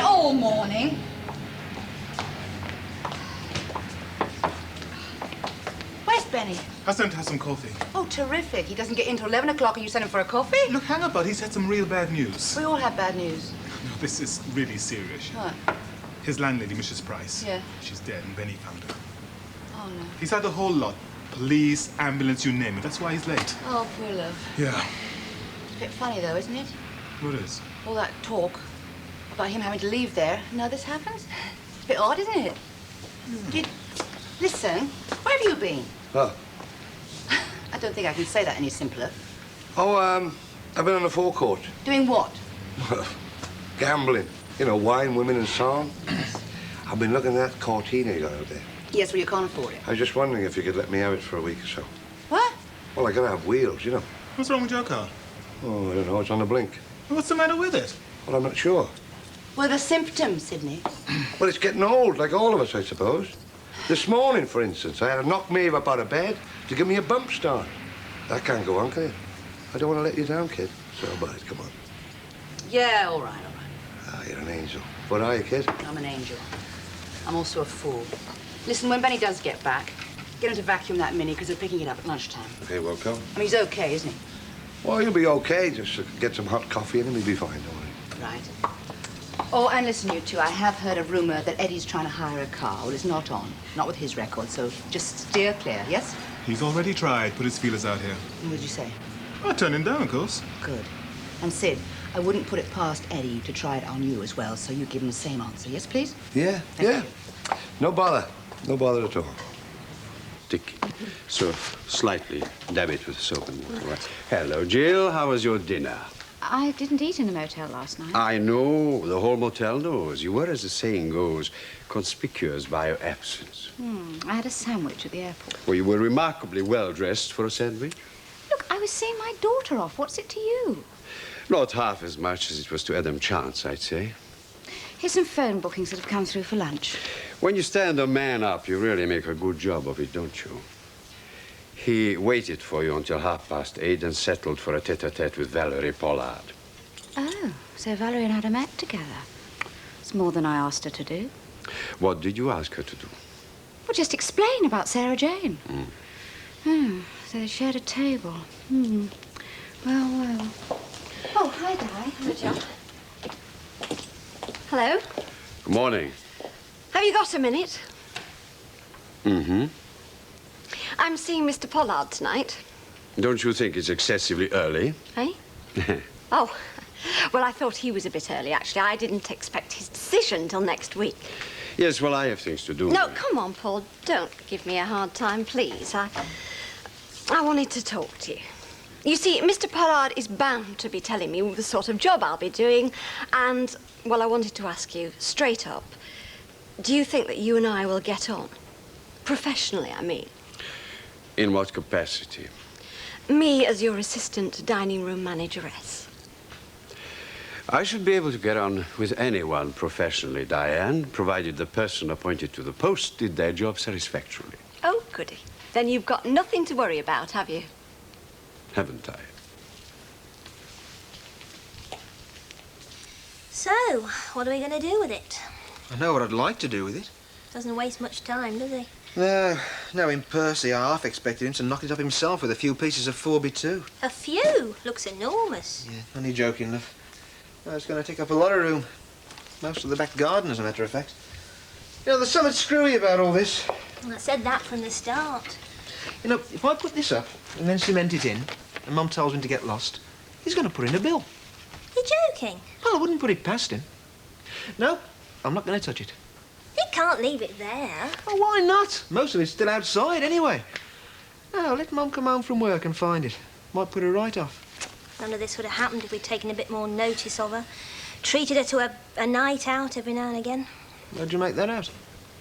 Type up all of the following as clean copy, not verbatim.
All morning. Where's Benny? I sent her some coffee. Oh, terrific. He doesn't get in till 11 o'clock and you send him for a coffee? Look, hang about. He's had some real bad news. We all have bad news. No, this is really serious. What? His landlady, Mrs. Price. Yeah. She's dead and Benny found her. Oh, no. He's had the whole lot. Police, ambulance, you name it. That's why he's late. Oh, poor love. Yeah. It's a bit funny, though, isn't it? What is? All that talk about him having to leave there. Now this happens. It's a bit odd, isn't it? Listen, where have you been? Oh. I don't think I can say that any simpler. Oh, I've been on the forecourt. Doing what? Gambling. You know, wine, women, and song. I've been looking at that Cortina you got out there. Yes, well, you can't afford it. I was just wondering if you could let me have it for a week or so. What? Well, I gotta have wheels, you know. What's wrong with your car? Oh, I don't know. It's on the blink. What's the matter with it? Well, I'm not sure. Well, the symptoms, Sydney. Well, it's getting old, like all of us, I suppose. This morning, for instance, I had to knock Maeve up out of bed to give me a bump start. That can't go on, can it? I don't want to let you down, kid. So, bud, come on. Yeah, all right, all right. Ah, you're an angel. What are you, kid? I'm an angel. I'm also a fool. Listen, when Benny does get back, get him to vacuum that Mini, because they're picking it up at lunchtime. Okay, well, come. I mean, he's okay, isn't he? Well, you'll be okay. Just get some hot coffee in and he'll be fine, don't worry. Right. Oh, and listen, you two, I have heard a rumor that Eddie's trying to hire a car. Well, it's not on. Not with his record, so just steer clear, yes? He's already tried. Put his feelers out here. What did you say? I turned him down, of course. Good. And Sid, I wouldn't put it past Eddie to try it on you as well, so you give him the same answer. Yes, please? Yeah, Thank you. No bother. No bother at all. Dick, so slightly dab it with soap and water. Right. Hello, Jill. How was your dinner? I didn't eat in the motel last night. I know. The whole motel knows. You were, as the saying goes, conspicuous by your absence. I had a sandwich at the airport. Well, you were remarkably well-dressed for a sandwich. Look, I was seeing my daughter off. What's it to you? Not half as much as it was to Adam Chance, I'd say. Here's some phone bookings that have come through for lunch. When you stand a man up, you really make a good job of it, don't you? He waited for you until 8:30 and settled for a tete-a-tete with Valerie Pollard. Oh, so Valerie and Adam met together. It's more than I asked her to do. What did you ask her to do? Well, just explain about Sarah Jane. Oh, so they shared a table. Well, well. Oh, hi, Di. Hello, John. Hello. Good morning. Have you got a minute? Mm-hmm. I'm seeing Mr. Pollard tonight. Don't you think it's excessively early? Eh? Oh, well, I thought he was a bit early, actually. I didn't expect his decision till next week. Yes, well, I have things to do. No, come on, Paul. Don't give me a hard time, please. I wanted to talk to you. You see, Mr. Pollard is bound to be telling me the sort of job I'll be doing, and, well, I wanted to ask you, straight up, do you think that you and I will get on? Professionally, I mean. In what capacity? Me as your assistant dining room manageress. I should be able to get on with anyone professionally, Diane, provided the person appointed to the post did their job satisfactorily. Oh, goody. Then you've got nothing to worry about, have you? Haven't I? So, what are we going to do with it? I know what I'd like to do with it. Doesn't waste much time, does he? No, knowing Percy, I half expected him to knock it up himself with a few pieces of 4x2. A few? Looks enormous. Yeah, only joking, love. No, it's going to take up a lot of room. Most of the back garden, as a matter of fact. You know, there's something screwy about all this. Well, I said that from the start. You know, if I put this up and then cement it in, and Mum tells him to get lost, he's going to put in a bill. You're joking? Well, I wouldn't put it past him. No, I'm not going to touch it. He can't leave it there. Oh, why not? Most of it's still outside, anyway. No, let Mum come home from work and find it. Might put her right off. None of this would have happened if we'd taken a bit more notice of her. Treated her to a night out every now and again. How'd you make that out?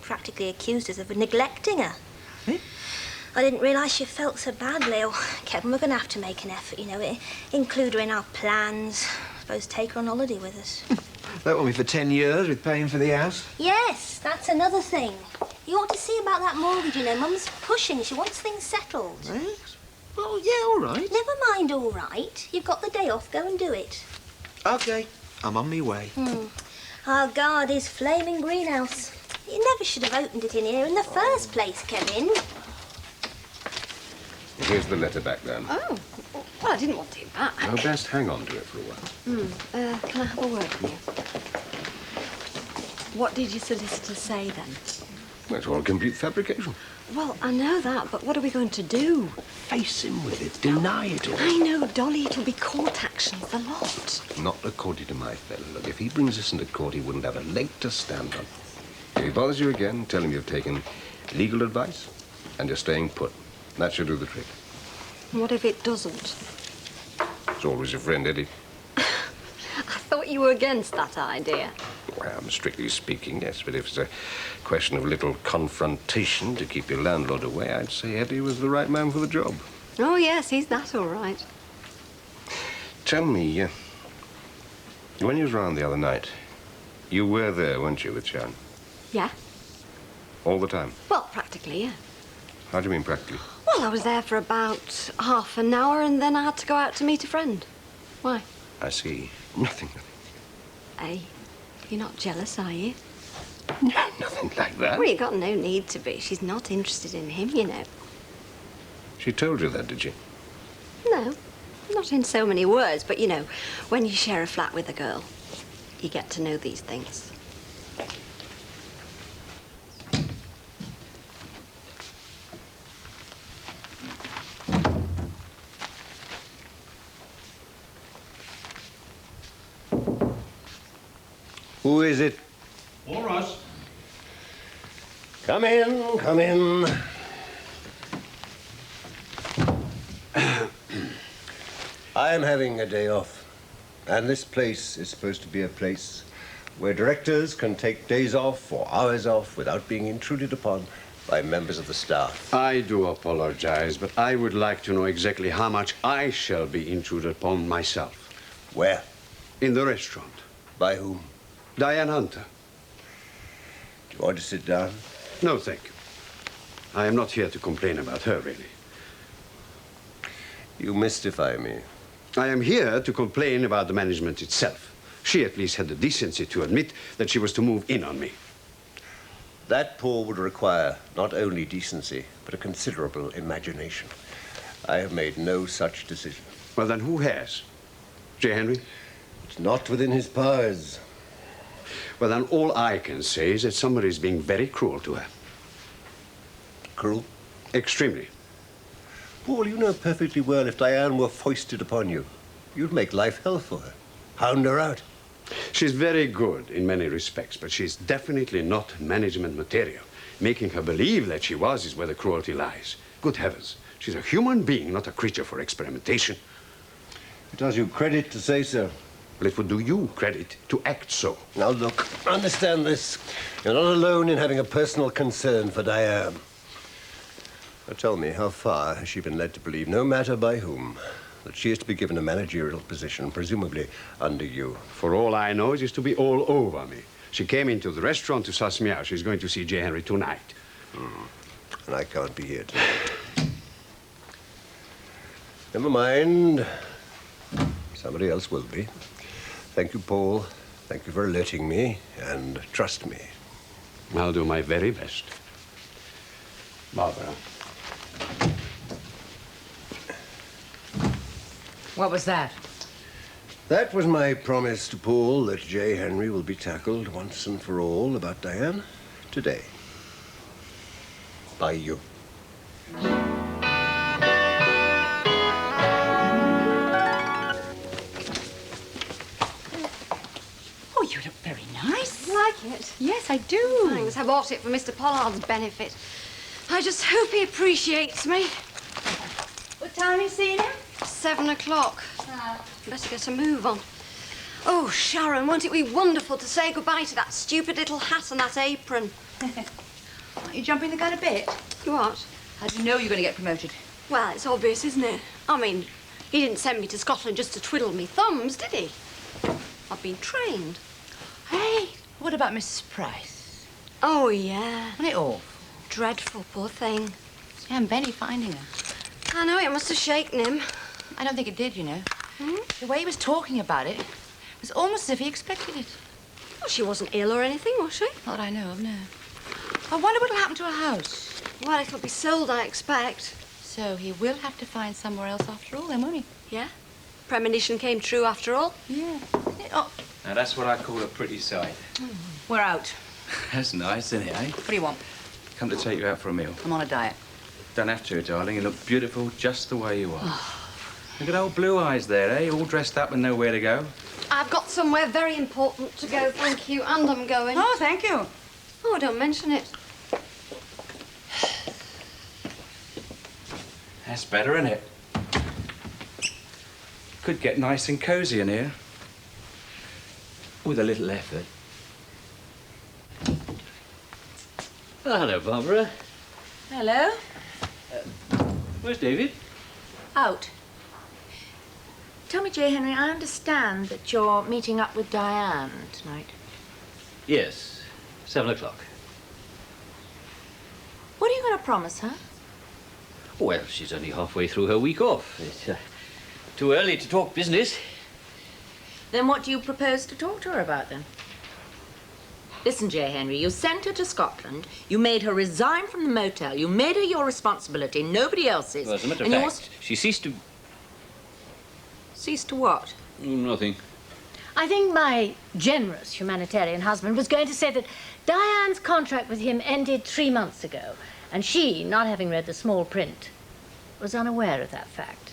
Practically accused us of neglecting her. Eh? I didn't realise she felt so badly. Oh, Kevin, we're going to have to make an effort, you know. Include her in our plans. I suppose take her on holiday with us. That won't be for 10 years with paying for the house. Yes, that's another thing. You ought to see about that mortgage, you know. Mum's pushing. She wants things settled. Yes? Oh, yeah, all right. Never mind all right. You've got the day off. Go and do it. OK, I'm on my way. Our guard is flaming greenhouse. You never should have opened it in here in the first place, Kevin. Here's the letter back, then. Oh, well, I didn't want it back. No, best hang on to it for a while. Can I have a word with you? What did your solicitor say, then? That's all complete fabrication. Well, I know that, but what are we going to do? Face him with it. Deny it all. I know, Dolly, it'll be court actions, the lot. Not according to my fellow. Look, if he brings us into court, he wouldn't have a leg to stand on. If he bothers you again, tell him you've taken legal advice and you're staying put. That should do the trick. What if it doesn't? It's always your friend, Eddie. I thought you were against that idea. Well, strictly speaking, yes, but if it's a question of little confrontation to keep your landlord away, I'd say Eddie was the right man for the job. Oh, yes, he's that all right. Tell me, when you was round the other night, you were there, weren't you, with Sharon? Yeah? All the time? Well, practically, yeah. How do you mean practically? Well, I was there for about half an hour and then I had to go out to meet a friend. Why? I see. Nothing. Hey, you're not jealous, are you? No, nothing like that. Well, you got no need to be. She's not interested in him, you know. She told you that, did she? No, not in so many words, but, you know, when you share a flat with a girl, you get to know these things. Who is it? All right. Come in, come in. I am having a day off, and this place is supposed to be a place where directors can take days off or hours off without being intruded upon by members of the staff. I do apologize, but I would like to know exactly how much I shall be intruded upon myself. Where? In the restaurant. By whom? Diane Hunter. Do you want to sit down? No, thank you. I am not here to complain about her, really. You mystify me. I am here to complain about the management itself. She at least had the decency to admit that she was to move in on me. That, Paul, would require not only decency, but a considerable imagination. I have made no such decision. Well, then who has? J. Henry? It's not within his powers. Well, then all I can say is that somebody is being very cruel to her. Cruel? Extremely. Paul, you know perfectly well if Diane were foisted upon you, you'd make life hell for her. Hound her out. She's very good in many respects, but she's definitely not management material. Making her believe that she was is where the cruelty lies. Good heavens. She's a human being, not a creature for experimentation. It does you credit to say so. Well, it would do you credit to act so. Now, look, understand this. You're not alone in having a personal concern for Diane. Now, tell me, how far has she been led to believe, no matter by whom, that she is to be given a managerial position, presumably under you? For all I know, it is to be all over me. She came into the restaurant to suss me out. She's going to see J. Henry tonight. And I can't be here tonight. Never mind. Somebody else will be. Thank you, Paul. Thank you for alerting me, and trust me. I'll do my very best. Barbara. What was that? That was my promise to Paul that J. Henry will be tackled once and for all about Diane today. By you. Oh, you look very nice. Like it? Yes, I do. Thanks. I bought it for Mr. Pollard's benefit. I just hope he appreciates me. What time are you seeing him? 7 o'clock. Better get a move on. Oh, Sharon, won't it be wonderful to say goodbye to that stupid little hat and that apron? Aren't you jumping the gun a bit? What? How do you know you're going to get promoted? Well, it's obvious, isn't it? I mean, he didn't send me to Scotland just to twiddle me thumbs, did he? I've been trained. Hey, what about Mrs. Price? Oh, yeah. Wasn't it awful? dreadful, poor thing. Yeah, and Benny finding her. I know, it must have shaken him. I don't think it did, you know. The way he was talking about it was almost as if he expected it. Well, she wasn't ill or anything, was she? Not that I know of, no. I wonder what'll happen to her house. Well, it'll be sold, I expect. So he will have to find somewhere else after all, then, won't he? Yeah? Premonition came true after all. Yeah. Oh, Now, that's what I call a pretty sight. we're out. That's nice, isn't it, eh? What do you want? Come to take you out for a meal. I'm on a diet. Don't have to, darling. You look beautiful just the way you are. Look at old Blue Eyes there, eh? All dressed up and nowhere to go. I've got somewhere very important to go, thank you, and I'm going. Oh, thank you. Oh, don't mention it. That's better, isn't it? Could get nice and cosy in here. With a little effort. Oh, hello, Barbara. Hello. Where's David? Out. Tell me, J. Henry, I understand that you're meeting up with Diane tonight. Yes, 7 o'clock. What are you going to promise her? Well, she's only halfway through her week off. It's too early to talk business. Then what do you propose to talk to her about, then? Listen, J. Henry, you sent her to Scotland, you made her resign from the motel, you made her your responsibility, nobody else's. Well, as a matter of fact, she ceased to... Ceased to what? Nothing. I think my generous humanitarian husband was going to say that Diane's contract with him ended 3 months ago, and she, not having read the small print, was unaware of that fact.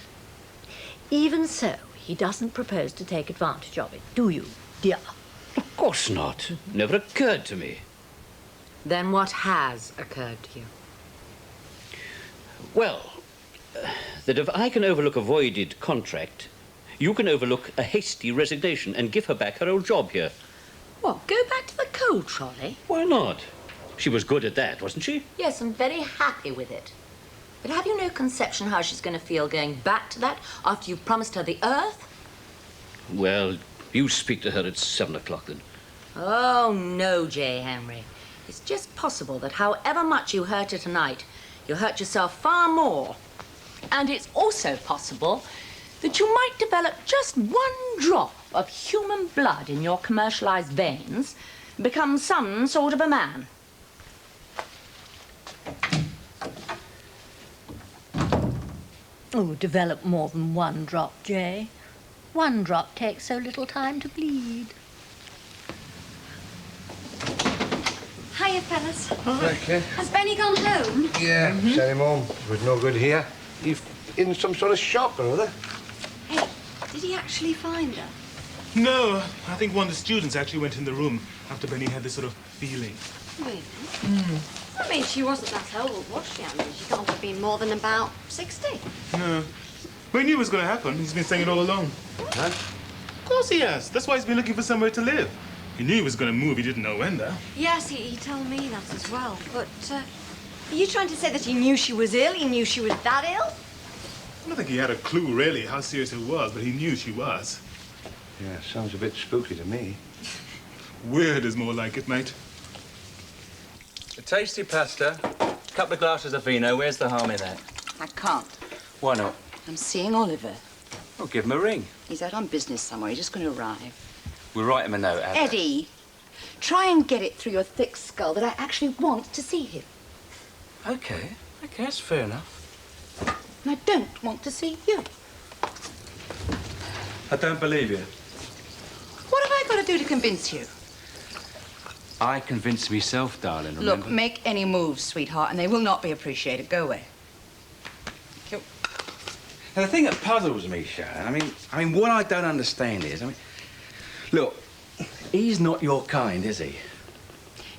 Even so, he doesn't propose to take advantage of it, do you, dear? Of course not. Never occurred to me. Then what has occurred to you? Well, that if I can overlook a voided contract, you can overlook a hasty resignation and give her back her old job here. What, go back to the coal trolley? Why not? She was good at that, wasn't she? Yes, and very happy with it. But have you no conception how she's going to feel going back to that after you've promised her the earth? Well, you speak to her at 7 o'clock, then. Oh, no, J. Henry. It's just possible that however much you hurt her tonight, you'll hurt yourself far more. And it's also possible that you might develop just 1 drop of human blood in your commercialized veins and become some sort of a man. Oh, develop more than 1 drop, Jay. 1 drop takes so little time to bleed. Hiya, fellas. Okay. Has Benny gone home? Yeah, sent him home. It was no good here. He's in some sort of shop or other. Hey, did he actually find her? No, I think one of the students actually went in the room after Benny had this sort of feeling. Really? I mean, she wasn't that old, was she? I mean, she can't have been more than about 60. No. But he knew it was going to happen. He's been saying it all along. Huh? Of course he has. That's why he's been looking for somewhere to live. He knew he was going to move. He didn't know when, though. Yes, he told me that as well. But, are you trying to say that he knew she was ill? He knew she was that ill? I don't think he had a clue, really, how serious it was, but he knew she was. Yeah, sounds a bit spooky to me. Weird is more like it, mate. A tasty pasta, couple of glasses of vino. Where's the harm in that? I can't. Why not? I'm seeing Oliver. Well, give him a ring. He's out on business somewhere. He's just going to arrive. We'll write him a note, Abby. Eddie, try and get it through your thick skull that I actually want to see him. Okay, that's fair enough. And I don't want to see you. I don't believe you. What have I got to do to convince you? I convinced myself, darling, remember? Look, make any moves, sweetheart, and they will not be appreciated. Go away. Now, the thing that puzzles me, Sharon, I mean, what I don't understand is, look, he's not your kind, is he?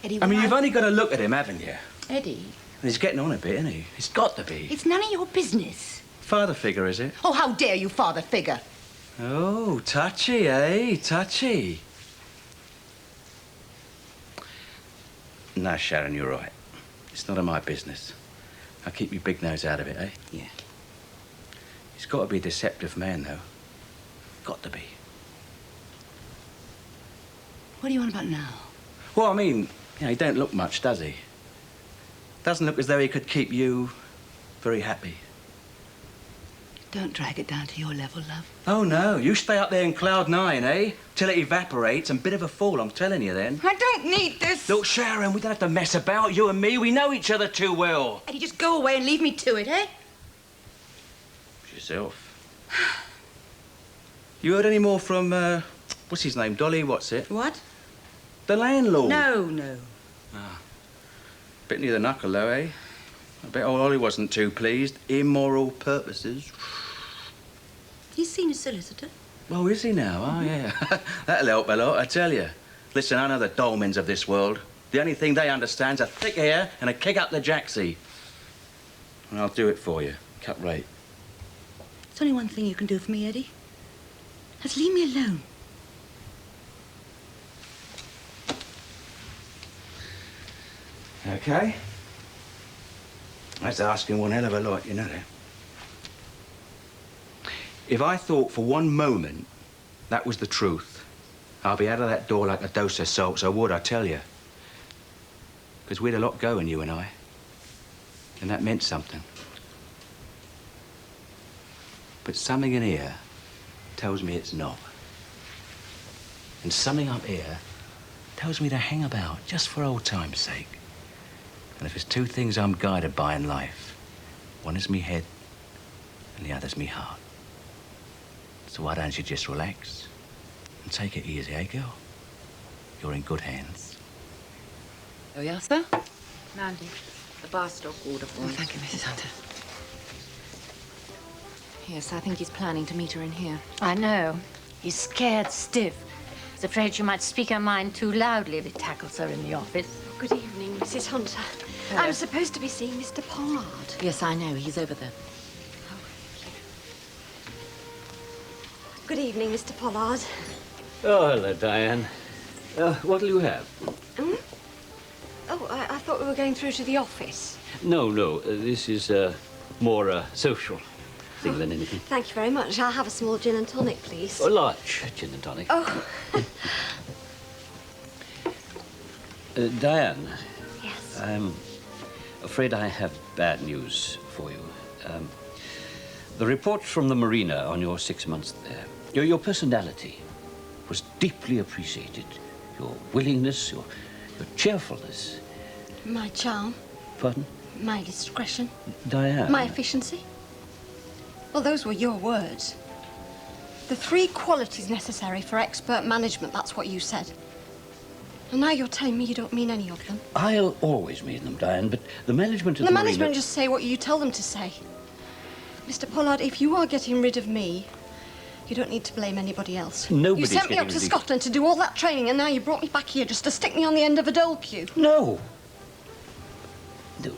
Eddie, you've only got to look at him, haven't you? Eddie. And he's getting on a bit, isn't he? He's got to be. It's none of your business. Father figure, is it? Oh, how dare you, father figure. Oh, touchy, eh? Touchy. No, Sharon, you're right. It's none of my business. I'll keep your big nose out of it, eh? Yeah. He's got to be a deceptive man, though. Got to be. What do you want about now? Well, he don't look much, does he? Doesn't look as though he could keep you very happy. Don't drag it down to your level, love. Oh, no. You stay up there in cloud 9, eh? Till it evaporates and bit of a fool, I'm telling you then. I don't need this. Look, Sharon, we don't have to mess about, you and me. We know each other too well. Eddie, just go away and leave me to it, eh? Yourself. You heard any more from, what's his name? Dolly, what's it? What? The landlord. No. Ah. Bit near the knuckle, though, eh? I bet old Ollie wasn't too pleased. Immoral purposes. He's seen a solicitor. Oh, is he now? Oh, yeah. That'll help a lot, I tell you. Listen, I know the dolmens of this world. The only thing they understand's a thick hair and a kick up the jacksie. And I'll do it for you. Cut rate. There's only one thing you can do for me, Eddie. That's leave me alone. Okay. That's asking one hell of a lot, you know that. If I thought for one moment that was the truth, I'll be out of that door like a dose of salt, so would I tell you? Because we'd a lot going, you and I. And that meant something. But something in here tells me it's not. And something up here tells me to hang about just for old time's sake. And if there's two things I'm guided by in life, one is me head and the other's me heart. So why don't you just relax and take it easy, eh, girl? You're in good hands. Oh, yes, sir? Mandy, the bar stock order for Oh, thank you, Mrs. Hunter. Yes, I think he's planning to meet her in here. I know. He's scared stiff. He's afraid she might speak her mind too loudly if he tackles her in the office. Good evening, Mrs. Hunter. Hello. I'm supposed to be seeing Mr. Pollard. Yes, I know. He's over there. Good evening, Mr. Pollard. Oh, hello, Diane. What'll you have? Oh, I thought we were going through to the office. No, this is more a social thing than anything. Thank you very much. I'll have a small gin and tonic, please. A large gin and tonic. Oh. Diane. Yes. I'm afraid I have bad news for you. The report from the marina on your 6 months there, your personality was deeply appreciated. Your willingness, your cheerfulness. My charm. Pardon? My discretion. Diane. My efficiency. Well, those were your words. The 3 qualities necessary for expert management, that's what you said. And now you're telling me you don't mean any of them. I'll always mean them, Diane, but the management of the the management marina... just say what you tell them to say. Mr. Pollard, if you are getting rid of me, you don't need to blame anybody else. Nobody's You sent me getting up to rid of you. Scotland to do all that training, and now you brought me back here just to stick me on the end of a dole pew. No. No,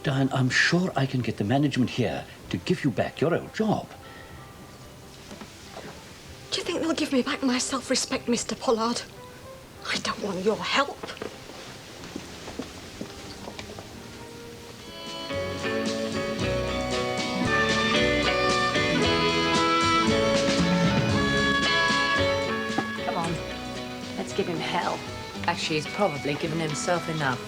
Diane, I'm sure I can get the management here to give you back your old job. Do you think they'll give me back my self-respect, Mr. Pollard? I don't want your help. Come on. Let's give him hell. Actually, he's probably given himself enough.